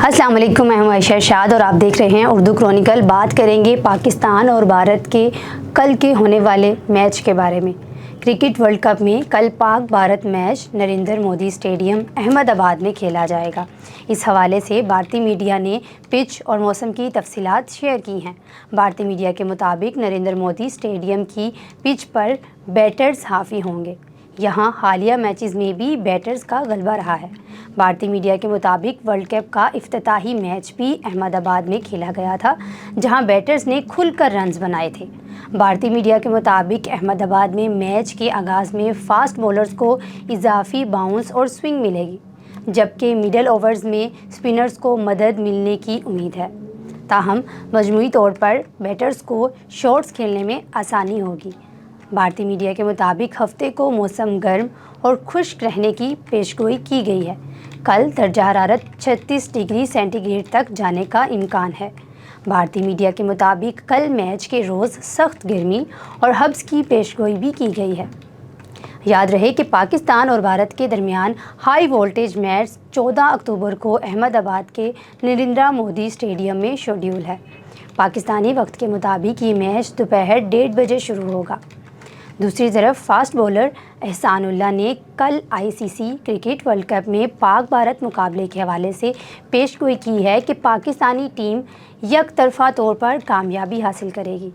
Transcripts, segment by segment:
अस्सलाम वालेकुम, मैं हूं आयशा इरशाद और आप देख रहे हैं उर्दू क्रॉनिकल। बात करेंगे पाकिस्तान और भारत के कल के होने वाले मैच के बारे में। क्रिकेट वर्ल्ड कप में कल पाक भारत मैच नरेंद्र मोदी स्टेडियम अहमदाबाद में खेला जाएगा। इस हवाले से भारतीय मीडिया ने पिच और मौसम की तफसीलात शेयर की हैं। भारतीय मीडिया के मुताबिक नरेंद्र मोदी स्टेडियम की पिच पर बैटर्स हावी होंगे। यहाँ हालिया मैचेस में भी बैटर्स का गलबा रहा है। भारतीय मीडिया के मुताबिक वर्ल्ड कप का इफ्तिताही मैच भी अहमदाबाद में खेला गया था, जहां बैटर्स ने खुलकर रन्स बनाए थे। भारतीय मीडिया के मुताबिक अहमदाबाद में मैच के आगाज़ में फास्ट बॉलर्स को इजाफी बाउंस और स्विंग मिलेगी, जबकि मिडल ओवर्स में स्पिनर्स को मदद मिलने की उम्मीद है। ताहम मजमूई तौर पर बैटर्स को शॉट्स खेलने में आसानी होगी। भारतीय मीडिया के मुताबिक हफ्ते को मौसम गर्म और खुश्क रहने की पेशगोई की गई है। कल दर्जा हरारत 36 डिग्री सेंटीग्रेड तक जाने का इम्कान है। भारतीय मीडिया के मुताबिक कल मैच के रोज़ सख्त गर्मी और हब्स की पेशगोई भी की गई है। याद रहे कि पाकिस्तान और भारत के दरमियान हाई वोल्टेज मैच 14 अक्टूबर को अहमदाबाद के नरेंद्र मोदी स्टेडियम में शेड्यूल है। पाकिस्तानी वक्त के मुताबिक ये मैच दोपहर 1:30 बजे शुरू होगा। दूसरी तरफ फास्ट बॉलर एहसानुल्लाह ने कल आईसीसी क्रिकेट वर्ल्ड कप में पाक भारत मुकाबले के हवाले से पेशगोई की है कि पाकिस्तानी टीम यकतरफा तौर पर कामयाबी हासिल करेगी।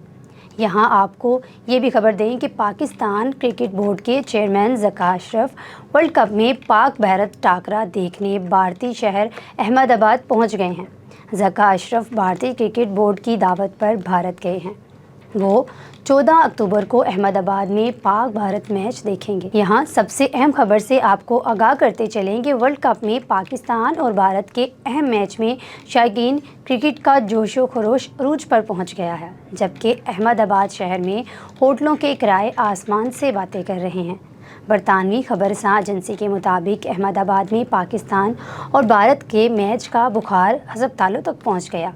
यहाँ आपको ये भी खबर दें कि पाकिस्तान क्रिकेट बोर्ड के chairman Zaka Ashraf world cup में पाक भारत टाकरा देखने भारतीय शहर अहमदाबाद पहुँच गए हैं। ज़का अशरफ भारतीय क्रिकेट बोर्ड की दावत पर भारत गए हैं। वो 14 अक्टूबर को अहमदाबाद में पाक भारत मैच देखेंगे। यहाँ सबसे अहम खबर से आपको आगाह करते चलें कि वर्ल्ड कप में पाकिस्तान और भारत के अहम मैच में शायकीन क्रिकेट का जोशो खरोश अरूज पर पहुँच गया है, जबकि अहमदाबाद शहर में होटलों के किराए आसमान से बातें कर रहे हैं। बरतानवी खबरसां एजेंसी के मुताबिक अहमदाबाद में पाकिस्तान और भारत के मैच का बुखार हस्पतालों तक पहुँच गया।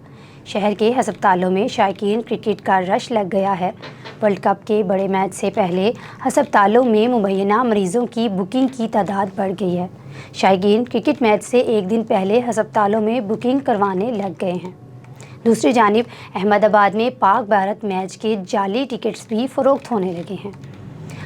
शहर के हस्पतालों में शायकीन क्रिकेट का रश लग गया है। वर्ल्ड कप के बड़े मैच से पहले हस्पतालों में मुबैना मरीज़ों की बुकिंग की तादाद बढ़ गई है। शायकीन क्रिकेट मैच से एक दिन पहले हस्पतालों में बुकिंग करवाने लग गए हैं। दूसरी जानिब अहमदाबाद में पाक भारत मैच के जाली टिकट्स भी फ़रोख्त होने लगे हैं।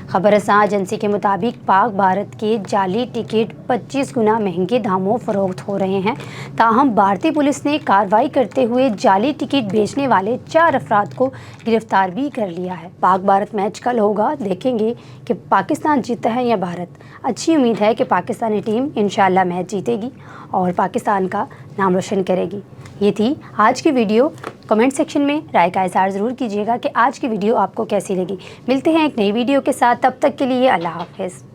खबरसां एजेंसी के मुताबिक पाक भारत के जाली टिकट 25 गुना महंगे दामों फ़रोख्त हो रहे हैं। ताहम भारतीय पुलिस ने कार्रवाई करते हुए जाली टिकट बेचने वाले 4 अफराद को गिरफ्तार भी कर लिया है। पाक भारत मैच कल होगा, देखेंगे कि पाकिस्तान जीतता है या भारत। अच्छी उम्मीद है कि पाकिस्तानी टीम इंशाल्लाह मैच जीतेगी और पाकिस्तान का नाम रोशन करेगी। ये थी आज की वीडियो। कमेंट सेक्शन में राय का इज़हार ज़रूर कीजिएगा कि आज की वीडियो आपको कैसी लगी। मिलते हैं एक नई वीडियो के साथ, तब तक के लिए अल्लाह हाफ़िज़।